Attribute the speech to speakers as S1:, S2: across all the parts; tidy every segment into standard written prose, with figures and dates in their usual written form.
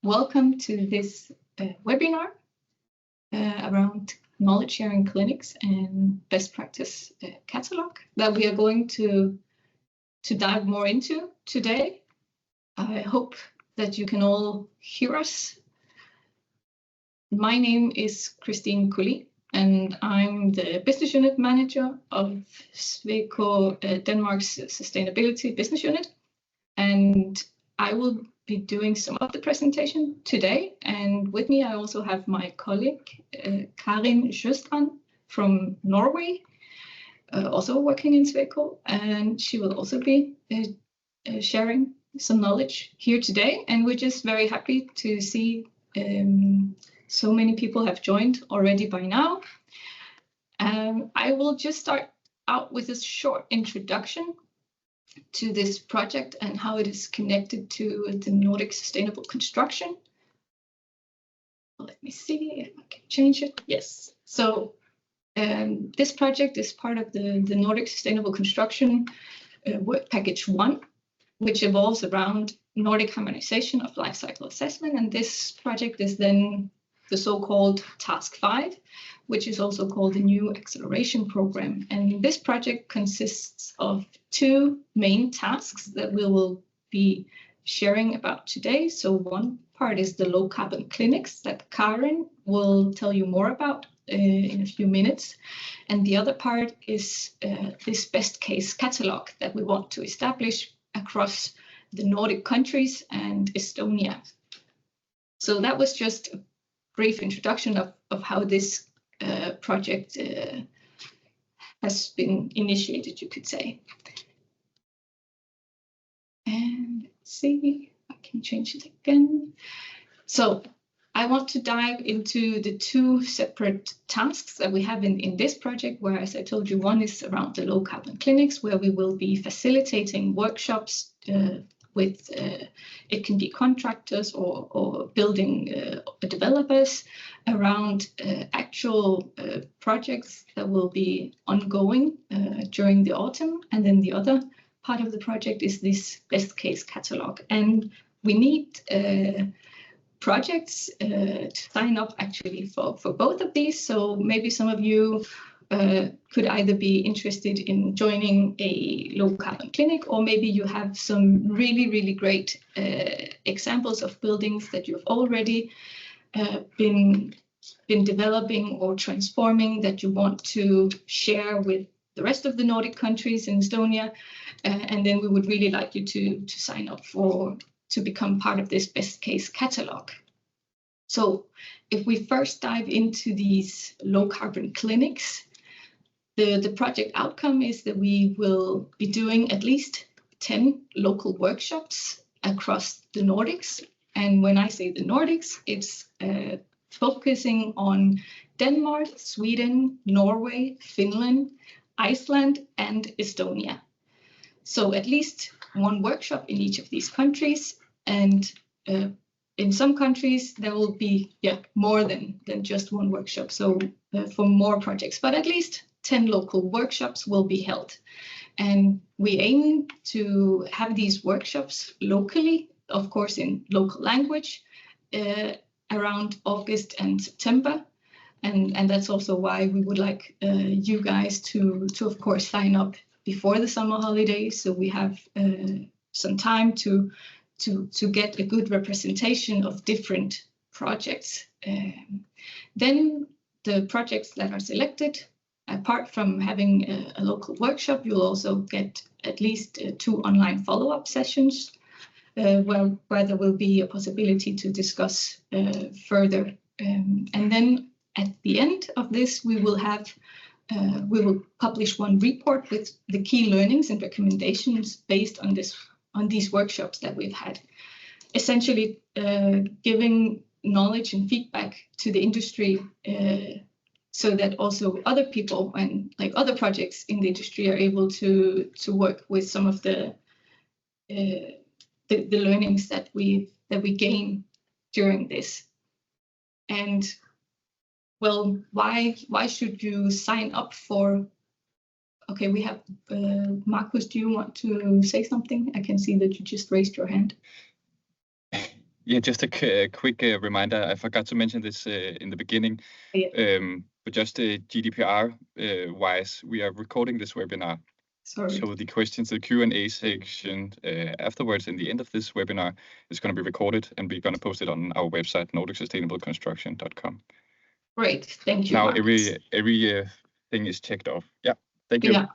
S1: Welcome to this webinar around knowledge sharing clinics and best practice catalog that we are going to dive more into today. I hope that you can all hear us. My name is Christine Kulli, and I'm the business unit manager of Sweco Denmark's sustainability business unit, and I will be doing some of the presentation today. And with me, I also have my colleague, Karin Sjöstrand from Norway, also working in Sweco, and she will also be sharing some knowledge here today. And we're just very happy to see so many people have joined already by now. I will just start out with a short introduction to this project and how it is connected to the Nordic sustainable construction. Let me see if I can change it. Yes. So this project is part of the Nordic sustainable construction work package 1, which evolves around Nordic Harmonization of Life Cycle Assessment. And this project is then the so-called Task 5, which is also called the New Acceleration Program. And this project consists of 2 main tasks that we will be sharing about today. So one part is the low carbon clinics that Karin will tell you more about in a few minutes. And the other part is this best case catalog that we want to establish across the Nordic countries and Estonia. So that was just a brief introduction of how this project has been initiated, you could say. And let's see if I can change it again. So I want to dive into the 2 separate tasks that we have in this project, where, as I told you, one is around the low carbon clinics, where we will be facilitating workshops with it can be contractors or building developers around actual projects that will be ongoing during the autumn. And then the other part of the project is this best case catalog. And we need projects to sign up actually for both of these. So maybe some of you could either be interested in joining a low carbon clinic, or maybe you have some really great examples of buildings that you've already been developing or transforming that you want to share with the rest of the Nordic countries in Estonia. And then we would really like you to sign up to become part of this best case catalog. So if we first dive into these low carbon clinics, the project outcome is that we will be doing at least 10 local workshops across the Nordics. And when I say the Nordics, it's focusing on Denmark, Sweden, Norway, Finland, Iceland, and Estonia. So at least 1 workshop in each of these countries. And in some countries, there will be more than just 1 workshop. So for more projects, but at least 10 local workshops will be held. And we aim to have these workshops locally, of course, in local language, around August and September. And that's also why we would like you guys to of course, sign up before the summer holidays, so we have some time to get a good representation of different projects. Then the projects that are selected, apart from having a local workshop, you'll also get at least 2 online follow-up sessions where there will be a possibility to discuss further. And then at the end of this, we will publish 1 report with the key learnings and recommendations based on these workshops that we've had, essentially giving knowledge and feedback to the industry, so that also other people and like other projects in the industry are able to work with some of the learnings that we gain during this. And well, why should you sign up for? Okay, we have Marcus. Do you want to say something? I can see that you just raised your hand.
S2: Yeah, just a quick reminder. I forgot to mention this in the beginning, but just GDPR-wise, we are recording this webinar.
S1: Sorry.
S2: So the questions, the Q&A section afterwards in the end of this webinar is going to be recorded, and we're going to post it on our website, nordicsustainableconstruction.com.
S1: Great, thank you.
S2: Now
S1: Marcus.
S2: every thing is checked off. Yeah, thank you.
S1: Yeah,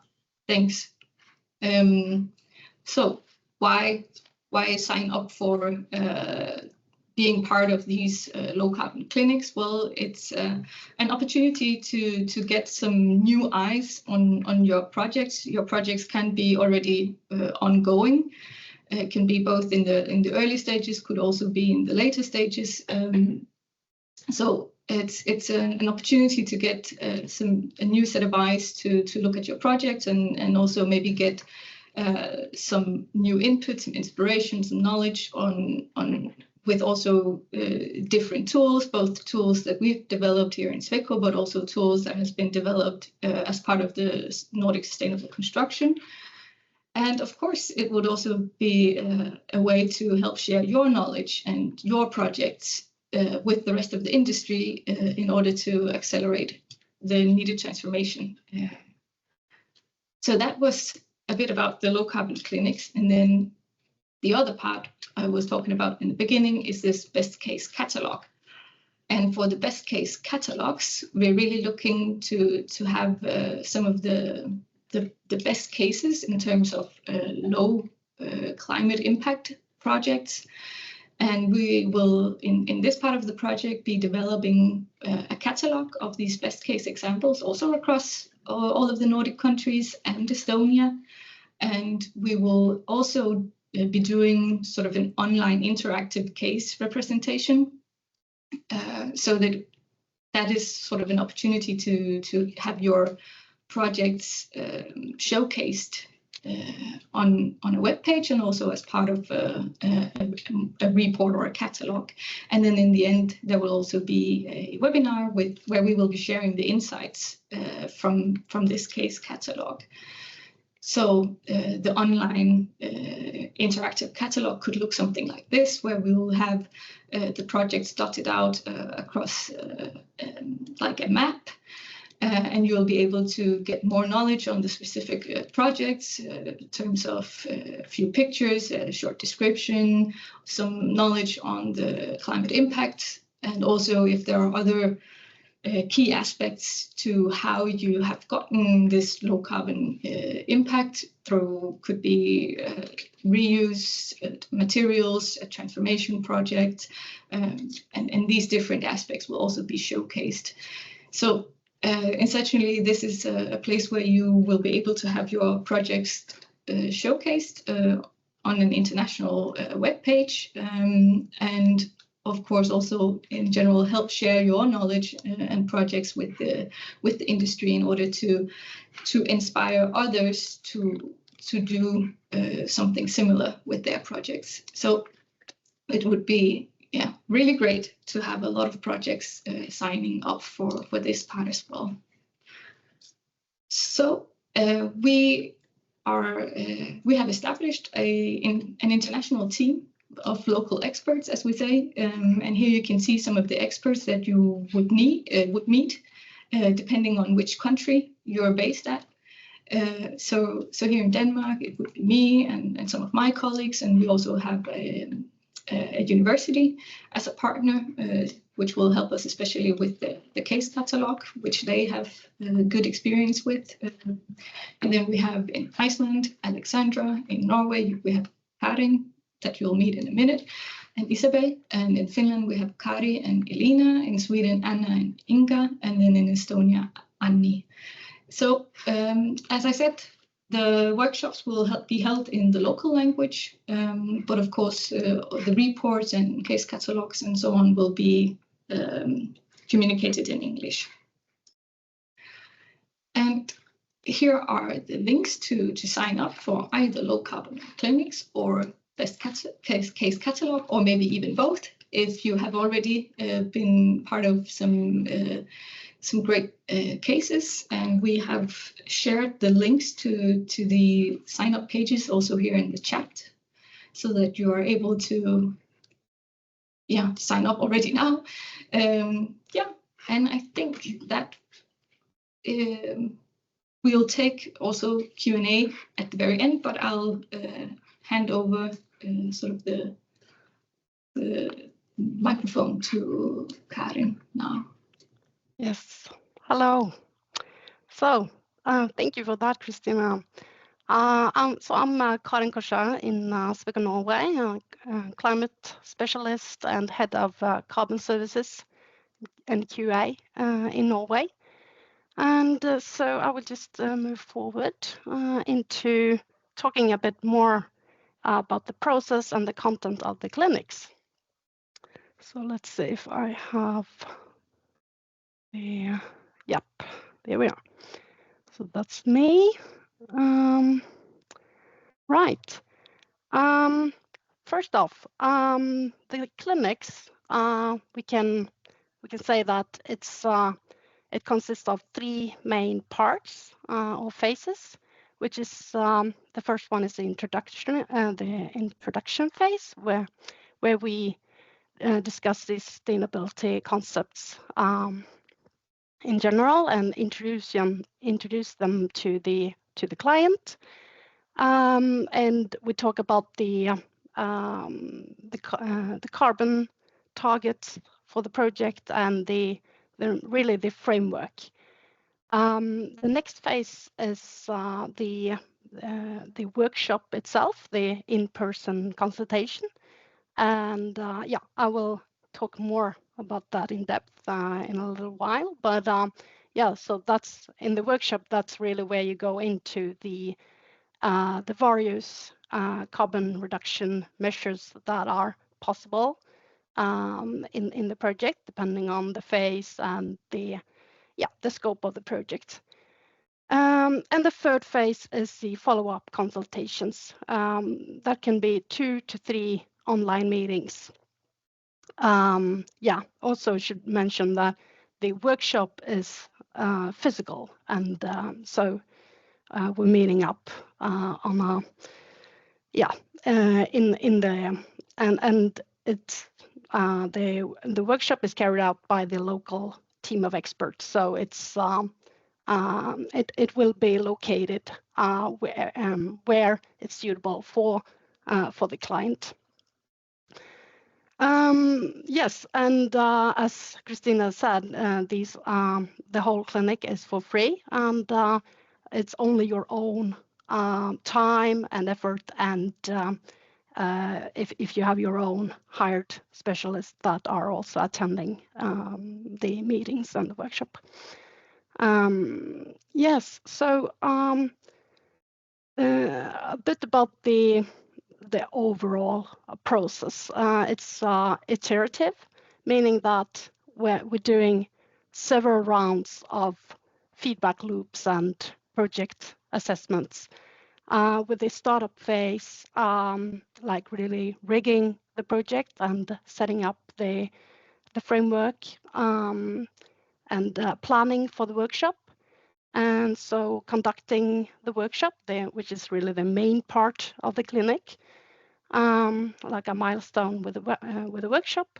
S1: thanks. So why sign up for being part of these low carbon clinics? Well, it's an opportunity to get some new eyes on your projects. Your projects can be already ongoing. It can be both in the early stages, could also be in the later stages. So it's an opportunity to get a new set of eyes to look at your projects and also maybe get some new input, some inspiration, some knowledge on with also different tools, both tools that we've developed here in Sweco, but also tools that has been developed as part of the Nordic Sustainable Construction. And of course, it would also be a way to help share your knowledge and your projects with the rest of the industry in order to accelerate the needed transformation. So that was a bit about the low carbon clinics. And then the other part I was talking about in the beginning is this best case catalog. And for the best case catalogues, we're really looking to have some of the best cases in terms of low climate impact projects. And we will, in this part of the project, be developing a catalog of these best case examples, also across all of the Nordic countries and Estonia. And we will also be doing sort of an online interactive case representation, so that is sort of an opportunity to have your projects showcased on a web page and also as part of a report or a catalog. And then in the end, there will also be a webinar where we will be sharing the insights from this case catalog. So the online interactive catalog could look something like this, where we will have the projects dotted out across like a map. And you'll be able to get more knowledge on the specific projects in terms of a few pictures, a short description, some knowledge on the climate impact, and also if there are other key aspects to how you have gotten this low carbon impact through, could be reuse materials, a transformation project, and these different aspects will also be showcased. So essentially, this is a place where you will be able to have your projects showcased on an international web page, and of course also in general help share your knowledge and projects with the industry in order to inspire others to do something similar with their projects. So it would be really great to have a lot of projects signing up for this part as well. So we have established an international team of local experts, as we say, and here you can see some of the experts that you would meet, depending on which country you're based at. So here in Denmark, it would be me and some of my colleagues, and we also have a university as a partner, which will help us especially with the case catalog, which they have good experience with. And then we have in Iceland, Alexandra. In Norway, we have Karin, that you'll meet in a minute, and Isabel. And in Finland, we have Kari and Elina. In Sweden, Anna and Inga. And then in Estonia, Anni. So as I said, the workshops will be held in the local language, but of course, the reports and case catalogs and so on will be communicated in English. And here are the links to sign up for either low carbon clinics or best case catalog, or maybe even both, if you have already been part of some great cases. And we have shared the links to the sign up pages also here in the chat, so that you are able to sign up already now. And I think that we'll take also Q&A at the very end, but I'll hand over sort of the microphone to Karin now.
S3: Yes, hello. So thank you for that, Christina. I'm Karin Korsjø in Sweden, Norway, climate specialist and head of carbon services and QA in Norway. And so I will just move forward into talking a bit more about the process and the content of the clinics. So let's see if I have the, yep, there we are. So that's me. Right. First off, the clinics, we can say that it consists of three main parts or phases, which is the first one is the introduction phase, where we discuss the sustainability concepts in general and introduce them to the client, and we talk about the carbon targets for the project and really the framework. The next phase is the workshop itself, the in-person consultation, and I will talk more about that in depth in a little while. But so that's in the workshop. That's really where you go into the various carbon reduction measures that are possible in the project, depending on the phase and the scope of the project. And the third phase is the follow-up consultations. That can be 2 to 3 online meetings. Also should mention that the workshop is physical, and so we're meeting up on a in the and it's the workshop is carried out by the local team of experts. So it's it will be located where it's suitable for the client. Yes, and as Christina said, the whole clinic is for free, and it's only your own time and effort, and if you have your own hired specialists that are also attending the meetings and the workshop. Yes, so a bit about the overall process. It's iterative, meaning that we're doing several rounds of feedback loops and project assessments. With the startup phase, like really rigging the project and setting up the framework and planning for the workshop. And so conducting the workshop there, which is really the main part of the clinic, like a milestone with the workshop.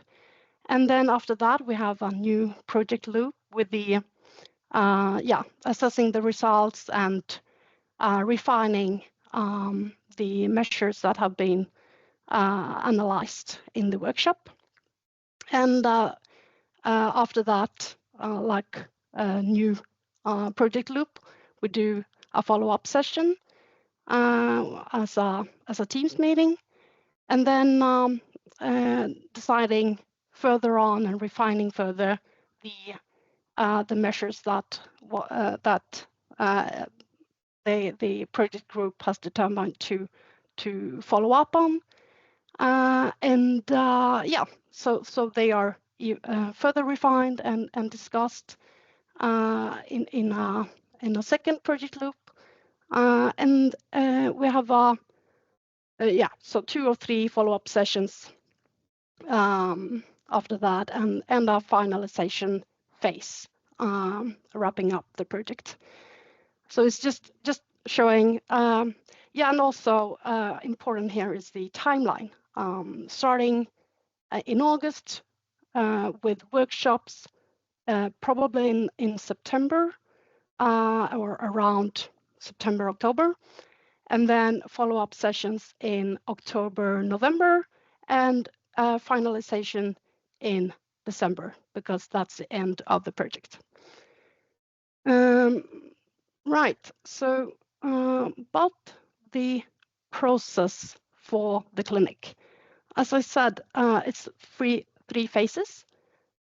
S3: And then after that, we have a new project loop with the assessing the results and refining the measures that have been analyzed in the workshop. And after that, like a new project loop, we do a follow-up session as a Teams meeting, and then deciding further on and refining further the measures that the project group has determined to follow up on, so they are further refined and discussed in a second project loop, and we have so 2 or 3 follow-up sessions after that, and our finalization phase, wrapping up the project. So it's just showing, and also important here is the timeline, starting in August with workshops, probably in September or around September, October, and then follow-up sessions in October, November, and finalization in December, because that's the end of the project. Right, so about the process for the clinic. As I said, it's three phases,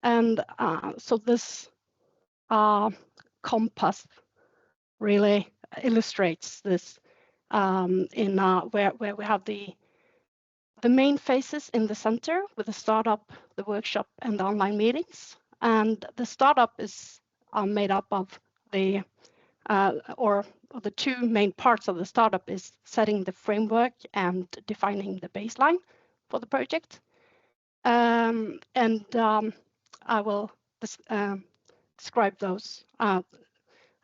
S3: and so this compass really illustrates this in where we have the main phases in the center with the startup, the workshop, and the online meetings. And the startup is made up of the the two main parts of the startup is setting the framework and defining the baseline for the project. I will describe those. I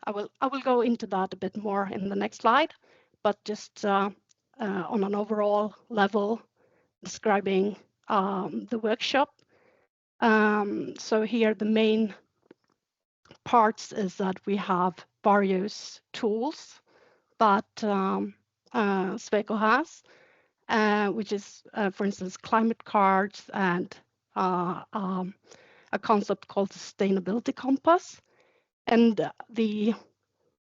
S3: will go into that a bit more in the next slide, but just on an overall level, describing the workshop. So here the main parts is that we have various tools that Sweco has, which is, for instance, climate cards and a concept called sustainability compass. And the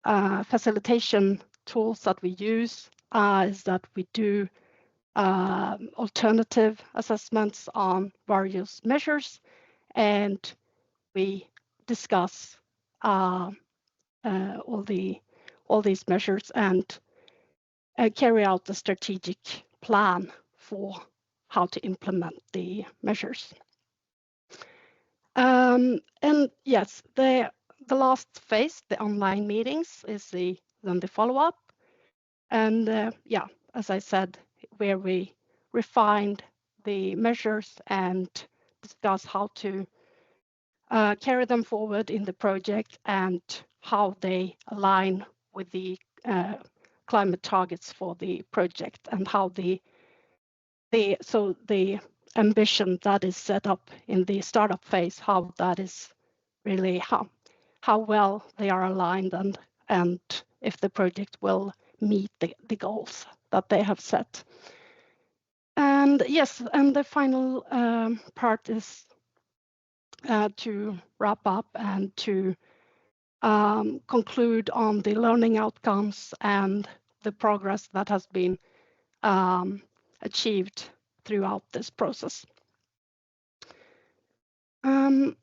S3: facilitation tools that we use is that we do alternative assessments on various measures, and we discuss all these measures and carry out the strategic plan for how to implement the measures. And yes, the last phase, the online meetings, is then the follow-up. And yeah, as I said, where we refined the measures and discuss how to carry them forward in the project and how they align with the climate targets for the project, and how the ambition that is set up in the startup phase, how that is really how well they are aligned, and if the project will meet the goals that they have set. And yes, and the final part is to wrap up and to conclude on the learning outcomes and the progress that has been achieved throughout this process.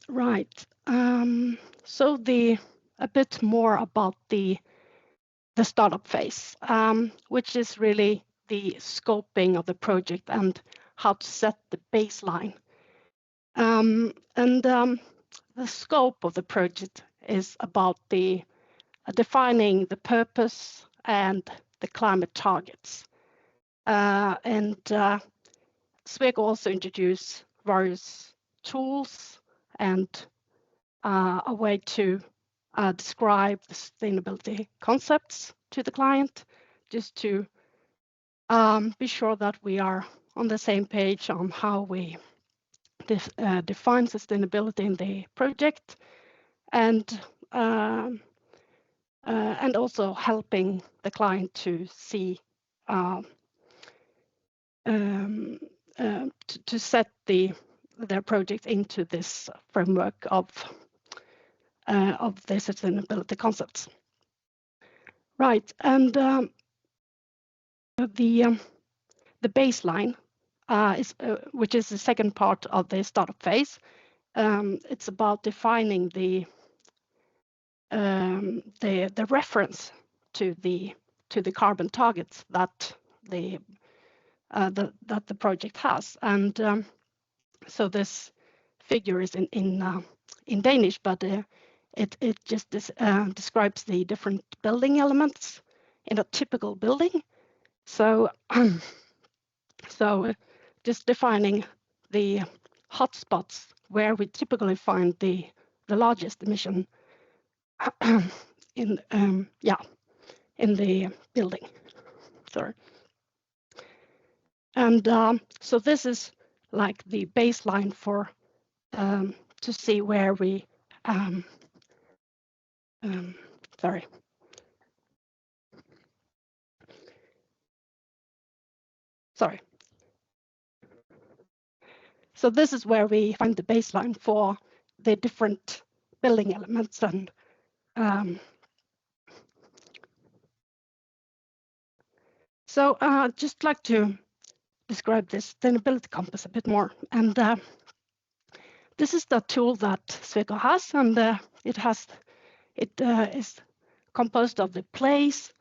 S3: Right. So a bit more about the startup phase, which is really the scoping of the project and how to set the baseline. The scope of the project is about defining the purpose and the climate targets. Sweco also introduced various tools and a way to describe the sustainability concepts to the client, just to be sure that we are on the same page on how we define sustainability in the project, and also helping the client to see to set their project into this framework of the sustainability concepts. Right, and the baseline is which is the second part of the startup phase. It's about defining the reference to the carbon targets that the project has, and so this figure is in Danish, but it just describes the different building elements in a typical building. So so just defining the hotspots where we typically find the largest emission in the building. Sorry. And so this is like the baseline for to see where we sorry. So this is where we find the baseline for the different building elements, and so just like to describe this sustainability compass a bit more. And this is the tool that Sweco has, and it is composed of the place,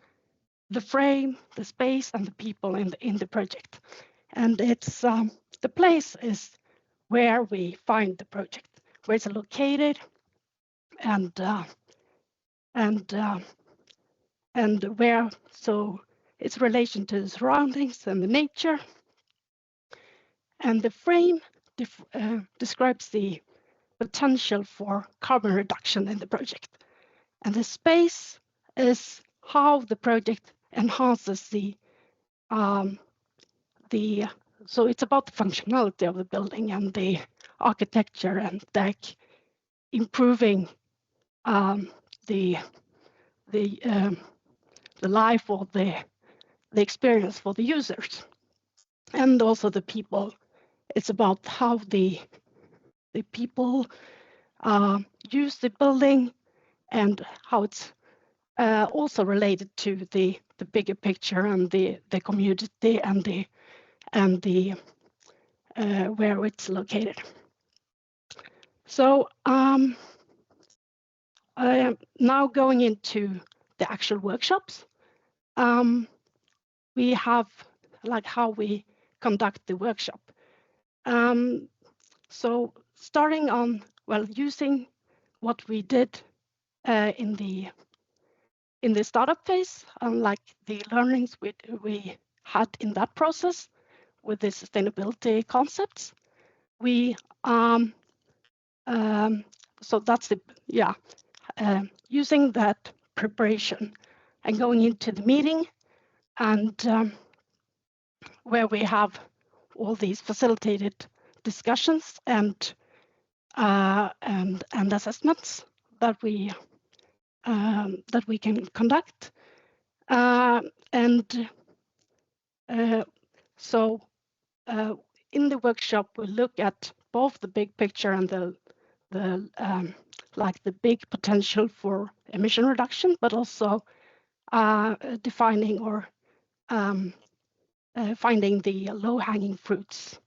S3: the frame, the space, and the people in the project. And it's the place is where we find the project, where it's located, and where, so its relation to the surroundings and the nature. And the frame describes the potential for carbon reduction in the project. And the space is how the project enhances so it's about the functionality of the building and the architecture, and like improving the life or the experience for the users, and also the people. It's about how the people use the building, and how it's also related to the bigger picture and the community and the where it's located. So I am now going into the actual workshops. We have like how we conduct the workshop. So starting on, well, using what we did in the startup phase, like the learnings we had in that process with the sustainability concepts. We so that's the using that preparation and going into the meeting, and where we have all these facilitated discussions and assessments that we can conduct, so in the workshop we look at both the big picture and the like the big potential for emission reduction, but also defining or finding the low-hanging fruits.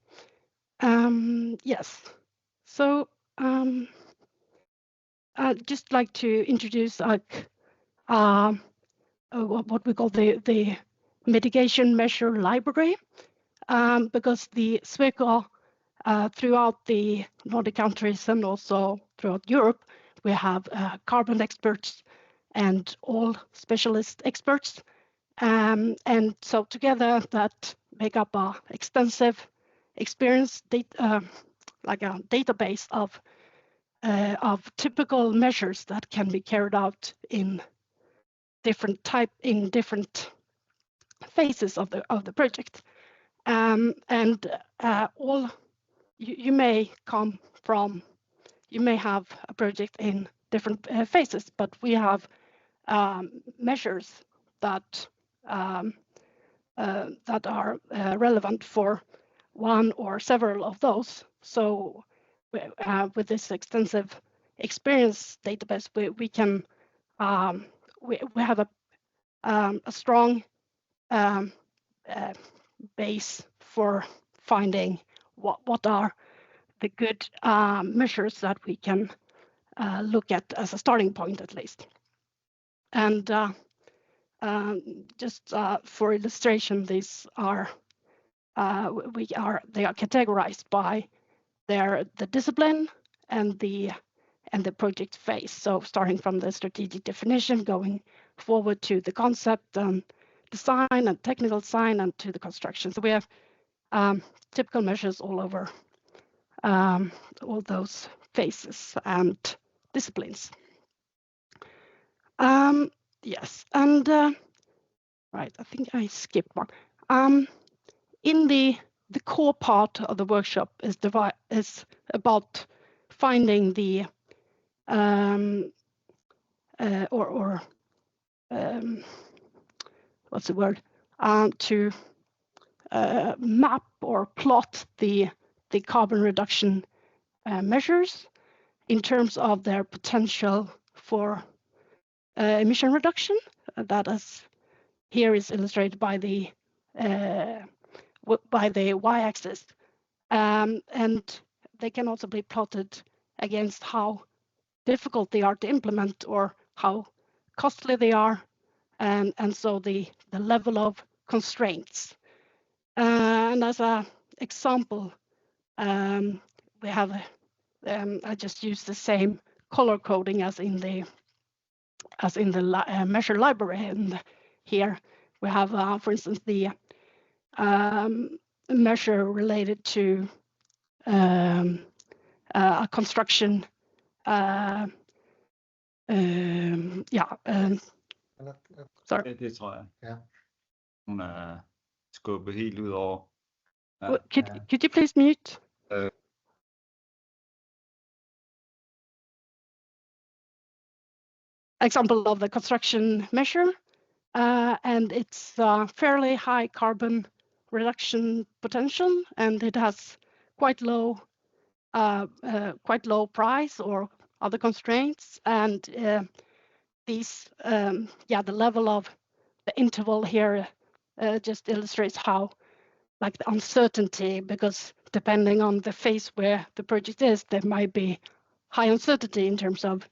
S3: Yes, so I'd just like to introduce like what we call the mitigation measure library, because the Sweco throughout the Nordic countries and also throughout Europe, we have carbon experts and all specialist experts. And so together that make up an extensive experience like a database of typical measures that can be carried out in different phases of the project. And all you may come from, you may have a project in different phases, but we have measures that that are relevant for one or several of those. So with this extensive experience database, we can we have a strong base for finding what are the good measures that we can look at as a starting point, at least. And just for illustration, these are they are categorized by the discipline and the project phase. So starting from the strategic definition, going forward to the concept and design and technical design, and to the construction. So we have typical measures all over all those phases and disciplines. Yes, and right, I think I skipped one. In the the core part of the workshop is about finding the what's the word, to map or plot the carbon reduction measures in terms of their potential for emission reduction. That is here is illustrated by the y-axis, and they can also be plotted against how difficult they are to implement or how costly they are, and so the level of constraints. And as an example, we have I just use the same color coding as in the measure library, and here we have, for instance, the measure related to a construction. Sorry.
S4: Det tror jeg. Ja. Hun er skubbet helt ud over.
S3: Could you please mute? Example of the construction measure, and it's fairly high carbon reduction potential, and it has quite low price or other constraints, and these the level of the interval here just illustrates how, like, the uncertainty, because depending on the phase where the project is, there might be high uncertainty in terms of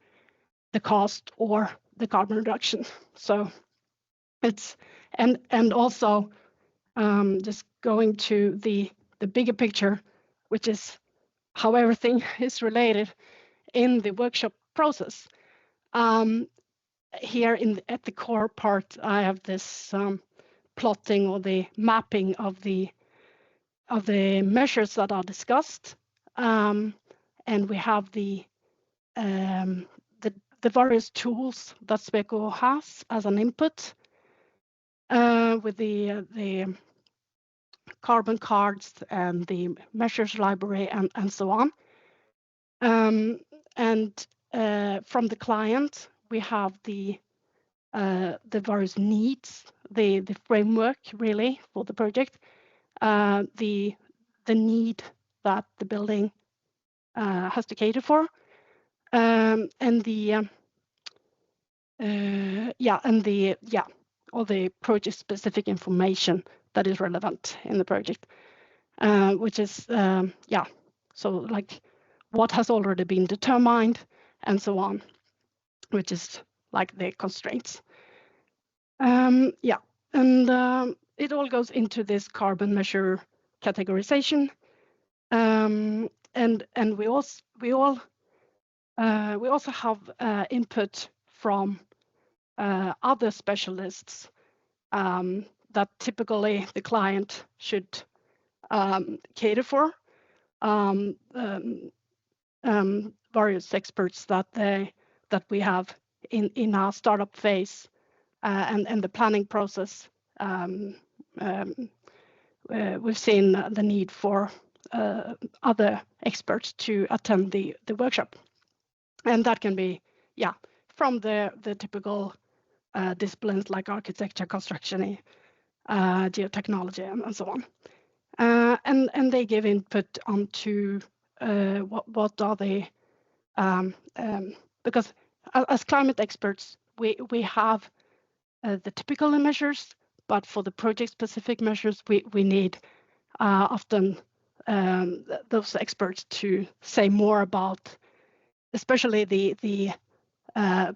S3: the cost or the carbon reduction. So it's and also just going to the bigger picture, which is how everything is related in the workshop process. Here at the core part, I have this plotting or the mapping of the measures that are discussed, and we have the various tools that Sweco has as an input, with the carbon cards and the measures library and so on. And from the client, we have the various needs, the framework really for the project, the need that the building has to cater for, and all the project specific information that is relevant in the project, which is so like what has already been determined and so on, which is like the constraints. And it all goes into this carbon measure categorization, and we also have input from other specialists that typically the client should cater for, various experts that we have in our startup phase and the planning process. We've seen the need for other experts to attend the workshop, and that can be from the typical disciplines like architecture, construction, geotechnology, and so on. And they give input onto what are they, because as climate experts, we have the typical measures, but for the project-specific measures, we need often those experts to say more about, especially the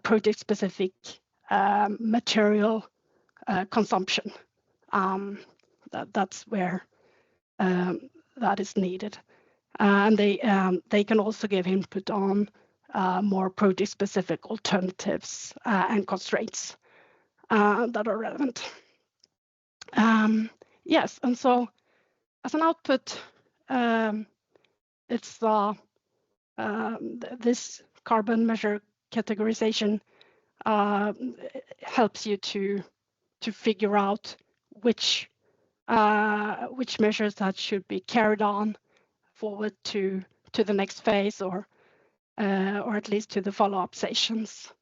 S3: project-specific material consumption. That's where that is needed, and they can also give input on more project-specific alternatives and constraints that are relevant. Yes, and so as an output, it's this carbon measure categorization helps you to figure out which which measures that should be carried on forward to the next phase, or at least to the follow-up sessions.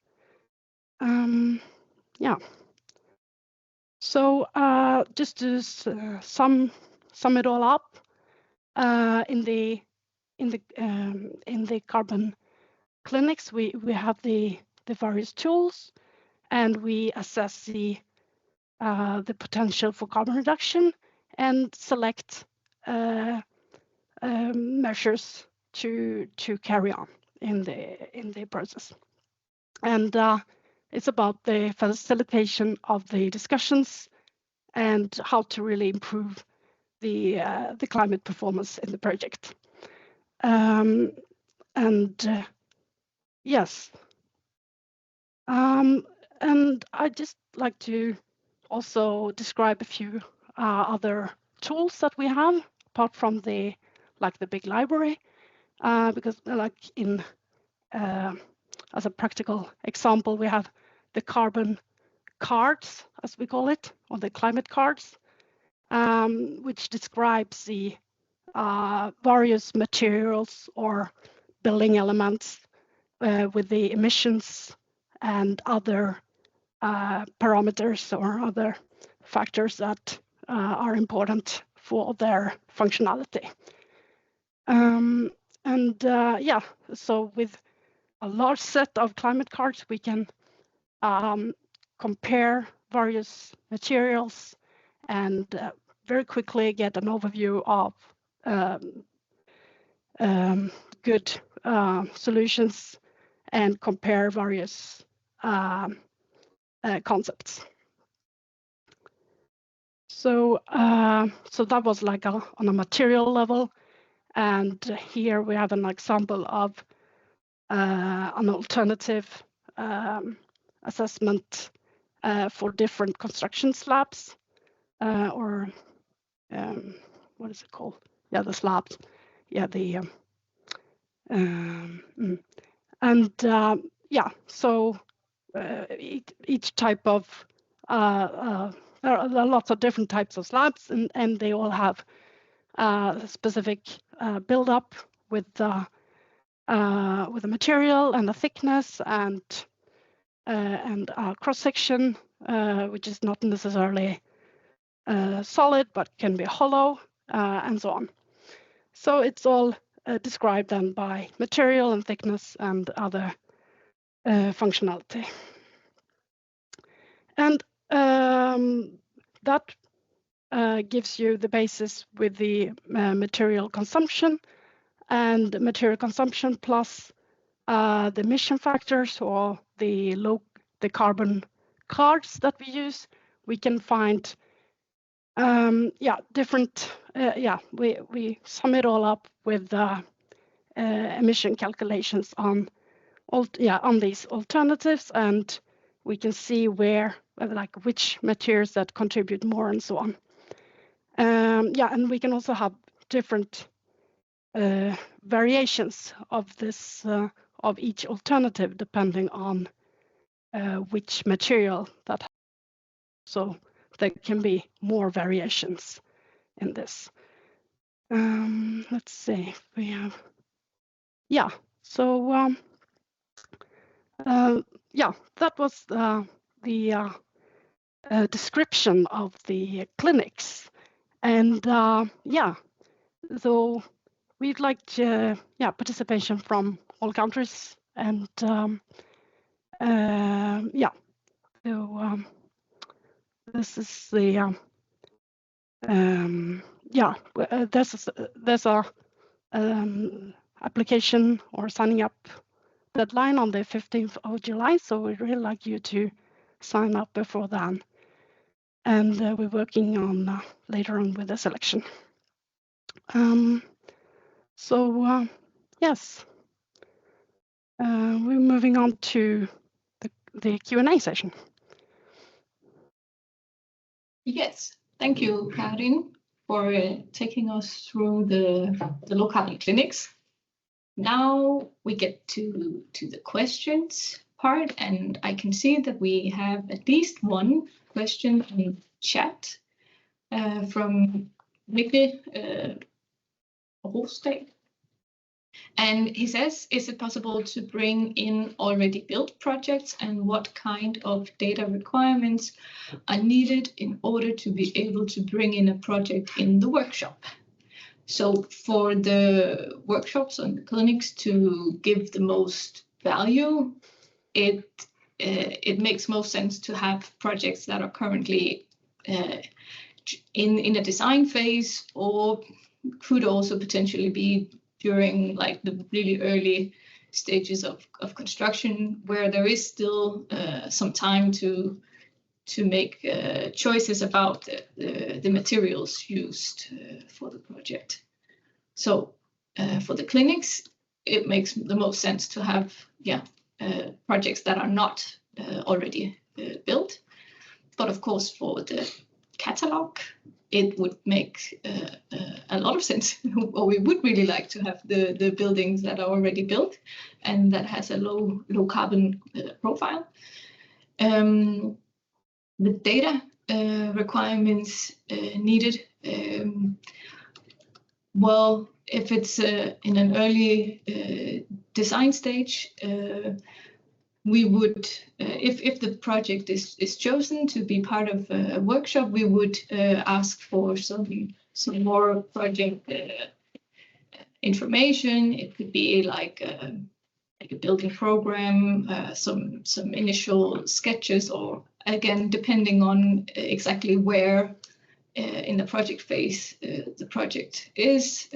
S3: Yeah. So just to sum it all up, in the carbon clinics, we have the various tools, and we assess the potential for carbon reduction and select measures to carry on in the process. And it's about the facilitation of the discussions and how to really improve the climate performance in the project. Yes. And I'd just like to also describe a few other tools that we have, apart from the big library, because as a practical example, we have the carbon cards, as we call it, or the climate cards, which describes the various materials or building elements with the emissions and other parameters or other factors that are important for their functionality. Yeah, so with a large set of climate cards, we can compare various materials and very quickly get an overview of good solutions and compare various concepts. So that was like on a material level, and here we have an example of an alternative assessment for different construction slabs, or what is it called? Yeah, the slabs. Yeah, the yeah. So each type of there are lots of different types of slabs, and they all have specific buildup with the material and the thickness and cross section, which is not necessarily solid but can be hollow, and so on. So it's all described then by material and thickness and other functionality. And that gives you the basis with the material consumption, and material consumption plus the emission factors, or the carbon cards that we use. We can find different we sum it all up with emission calculations on these alternatives, and we can see which materials that contribute more and so on. And we can also have different variations of this of each alternative depending on which material that. So there can be more variations in this. Let's see if we have. Yeah. So that was the description of the clinics, and so we'd like to, participation from all countries, and so this is the there's a application or signing up deadline on the 15th of July, so we'd really like you to sign up before then, and we're working on later on with the selection. Yes, we're moving on to the Q&A session.
S1: Yes, thank you, Karin, for taking us through the low carbon clinics. Now we get to the questions part, and I can see that we have at least one question in chat. from Mikkel Rosdal. And he says, is it possible to bring in already built projects, and what kind of data requirements are needed in order to be able to bring in a project in the workshop? So for the workshops and the clinics to give the most value, it makes most sense to have projects that are currently in a design phase, or could also potentially be during like the really early stages of construction, where there is still some time to make choices about the materials used for the project. So for the clinics, it makes the most sense to have projects that are not already built. But of course, for the catalog, it would make a lot of sense, or we would really like to have the buildings that are already built and that has a low carbon profile. The data requirements needed, well, if it's in an early design stage, we would, if the project is chosen to be part of a workshop, we would ask for some more project information. It could be like a building program, some initial sketches, or again, depending on exactly where in the project phase the project is.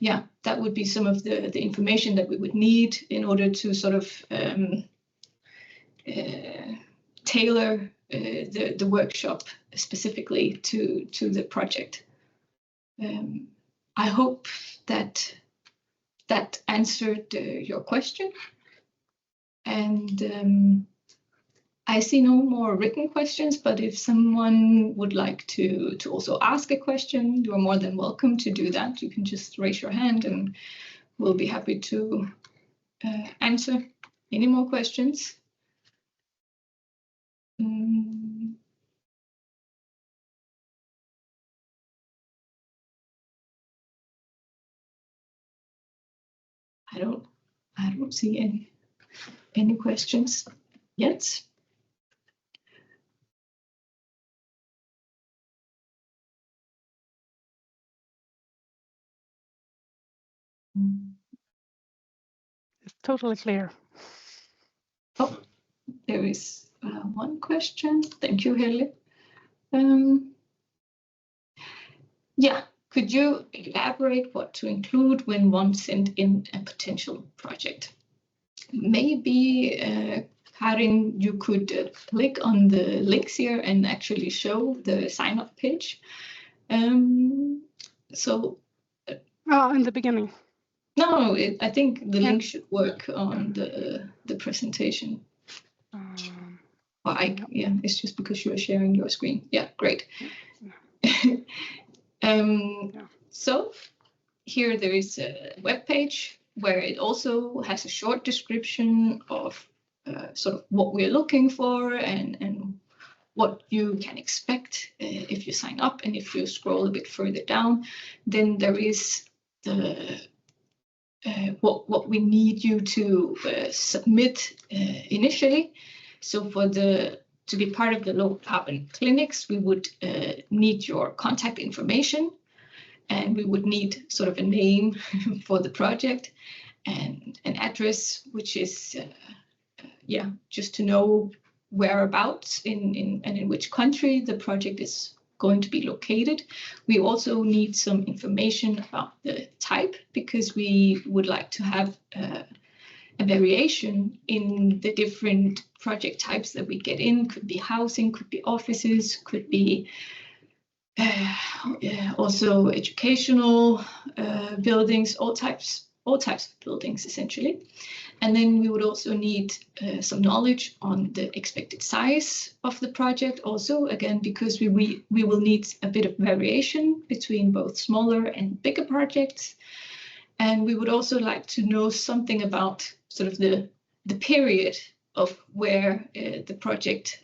S1: Yeah, that would be some of the information that we would need in order to sort of tailor the workshop specifically to the project. I hope that answered your question. And I see no more written questions, but if someone would like to also ask a question, you're more than welcome to do that. You can just raise your hand and we'll be happy to answer any more questions. I don't see any questions yet.
S3: It's totally clear.
S1: Oh, there is one question. Thank you, Helle. Yeah, could you elaborate what to include when one sent in a potential project? Maybe, Karin, you could click on the links here and actually show the sign-up page. So.
S3: In the beginning.
S1: No, I think the link should work on the presentation. Yeah, it's just because you are sharing your screen. Yeah, great. So here there is a web page where it also has a short description of sort of what we're looking for and what you can expect if you sign up. And if you scroll a bit further down, then there is the what we need you to submit initially. So to be part of the low carbon clinics, we would need your contact information, and we would need sort of a name for the project and an address, which is just to know whereabouts and in which country the project is going to be located. We also need some information about the type, because we would like to have a variation in the different project types that we get in. Could be housing, could be offices, could be also educational buildings, all types of buildings essentially. And then we would also need some knowledge on the expected size of the project also, again, because we will need a bit of variation between both smaller and bigger projects. And we would also like to know something about sort of the period of where the project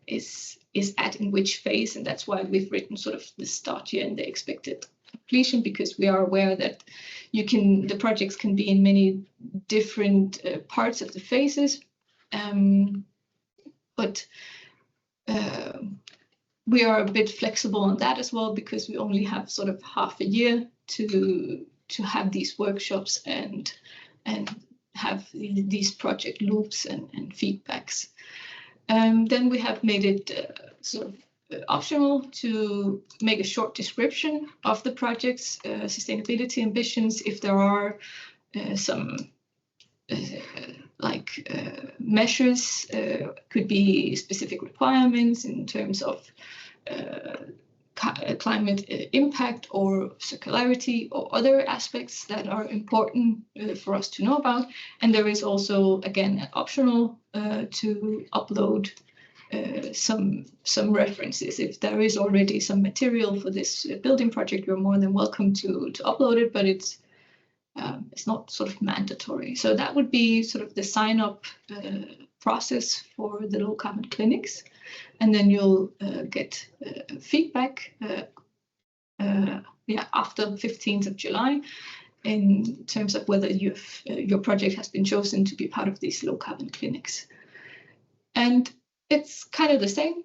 S1: is at in which phase, and that's why we've written sort of the start year and the expected completion, because we are aware that the projects can be in many different parts of the phases, but we are a bit flexible on that as well, because we only have sort of half a year to have these workshops and have these project loops and feedbacks. Then we have made it sort of optional to make a short description of the project's sustainability ambitions, if there are some measures, could be specific requirements in terms of climate impact or circularity or other aspects that are important for us to know about. And there is also, again, optional to upload some references. If there is already some material for this building project, you're more than welcome to upload it, but it's not sort of mandatory. So that would be sort of the sign-up process for the low carbon clinics. And then you'll get feedback after 15th of July in terms of whether your project has been chosen to be part of these low carbon clinics. And it's kind of the same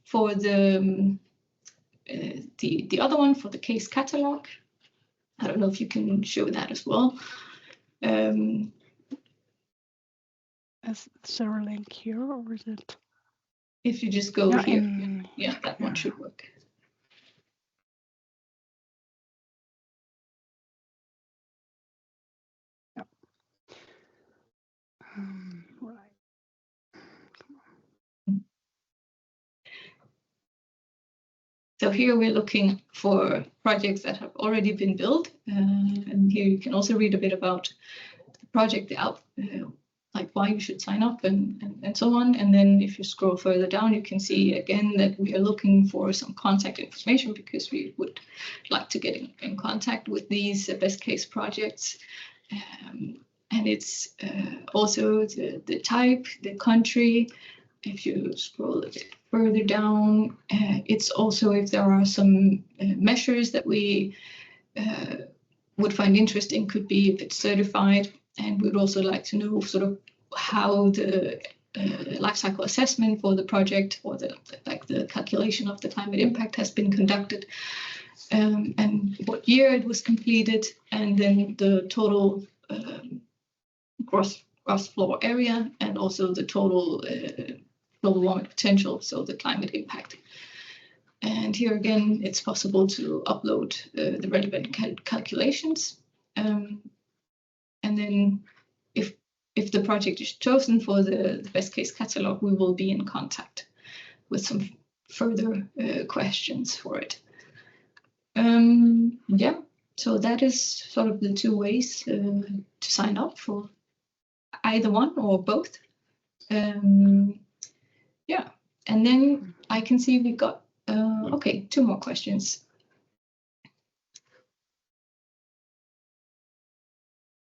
S1: for the other one, for the case catalog. I don't know if you can show that as well.
S3: Is there a link here, or is it?
S1: If you just go here, that one should work.
S3: Yeah. Right.
S1: So here we're looking for projects that have already been built, and here you can also read a bit about the project, like why you should sign up and so on. And then if you scroll further down, you can see again that we are looking for some contact information, because we would like to get in contact with these best case projects. And it's also the type, the country. If you scroll a bit further down, it's also if there are some measures that we would find interesting, could be if it's certified. And we'd also like to know sort of how the life cycle assessment for the project, or the calculation of the climate impact, has been conducted, and what year it was completed, and then the total gross floor area, and also the total global warming potential, so the climate impact. And here again, it's possible to upload the relevant calculations. And then if the project is chosen for the best case catalog, we will be in contact with some further questions for it. So that is sort of the two ways to sign up for either one or both. And then I can see we got, okay, two more questions.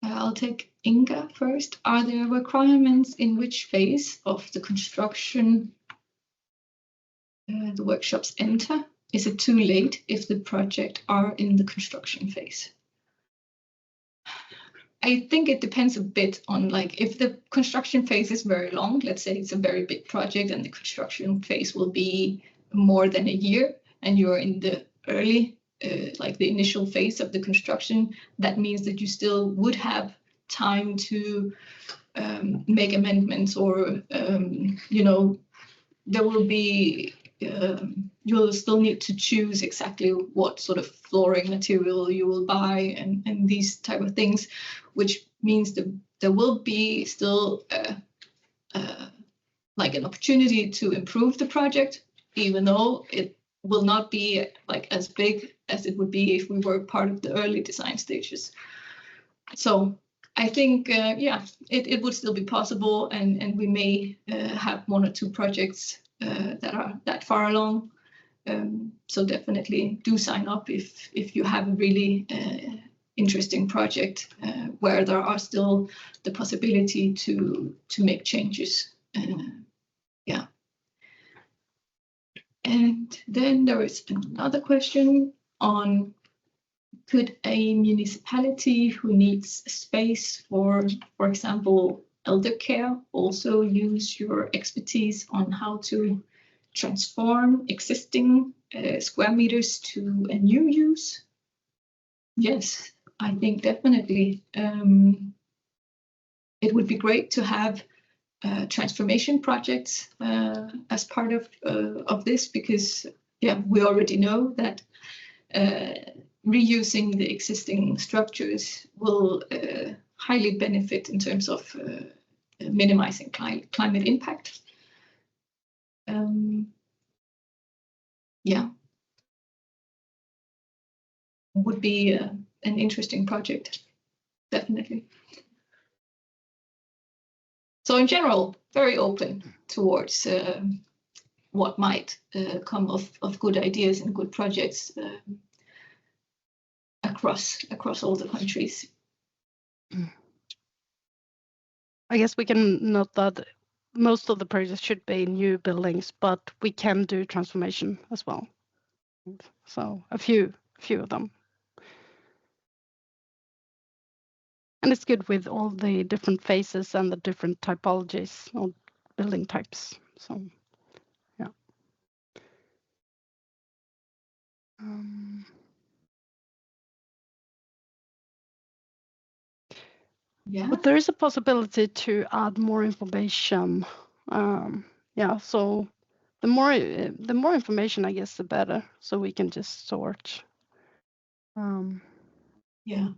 S1: I'll take Inga first. Are there requirements in which phase of the construction the workshops enter? Is it too late if the project are in the construction phase? I think it depends a bit on, like, if the construction phase is very long, let's say it's a very big project and the construction phase will be more than a year, and you're in the early, like the initial phase of the construction, that means that you still would have time to make amendments, or, there will be, you'll still need to choose exactly what sort of flooring material you will buy, and these type of things, which means that there will be still like an opportunity to improve the project, even though it will not be like as big as it would be if we were part of the early design stages. So I think, it would still be possible, and we may have one or two projects that are that far along. So definitely do sign up if you have a really interesting project where there are still the possibility to make changes. And then there is another question on, could a municipality who needs space for example, elder care, also use your expertise on how to transform existing square meters to a new use? Yes, I think definitely. It would be great to have transformation projects as part of this, because yeah, we already know that reusing the existing structures will highly benefit in terms of minimizing climate impact. Yeah, would be an interesting project, definitely. So in general, very open towards what might come of good ideas and good projects across all the countries.
S3: I guess we can note that most of the projects should be new buildings, but we can do transformation as well. So a few of them. And it's good with all the different phases and the different typologies of building types. So, yeah.
S1: Yeah.
S3: But there is a possibility to add more information. Yeah, so the more information, I guess, the better. So we can just sort.
S1: Yeah.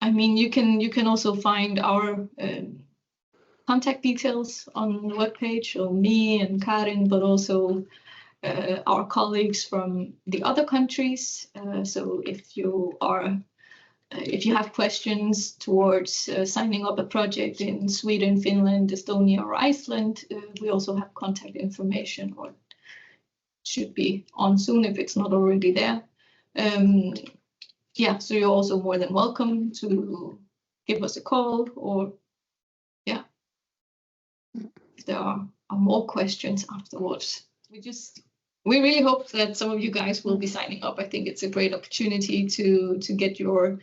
S1: I mean, you can also find our contact details on the webpage, or me and Karin, but also our colleagues from the other countries. So if you have questions towards signing up a project in Sweden, Finland, Estonia, or Iceland, we also have contact information, or should be on soon if it's not already there. Yeah, so you're also more than welcome to give us a call, or yeah, if there are more questions afterwards. We really hope that some of you guys will be signing up. I think it's a great opportunity to get your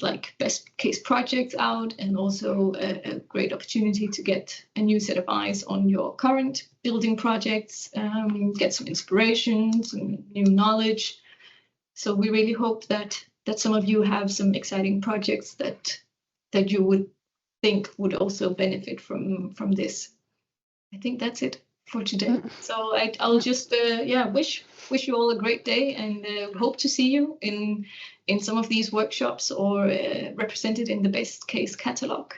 S1: like best case projects out, and also a great opportunity to get a new set of eyes on your current building projects, get some inspiration, some new knowledge. So we really hope that some of you have some exciting projects that you would think would also benefit from this. I think that's it for today. So I'll just wish you all a great day, and hope to see you in some of these workshops, or represented in the best case catalog.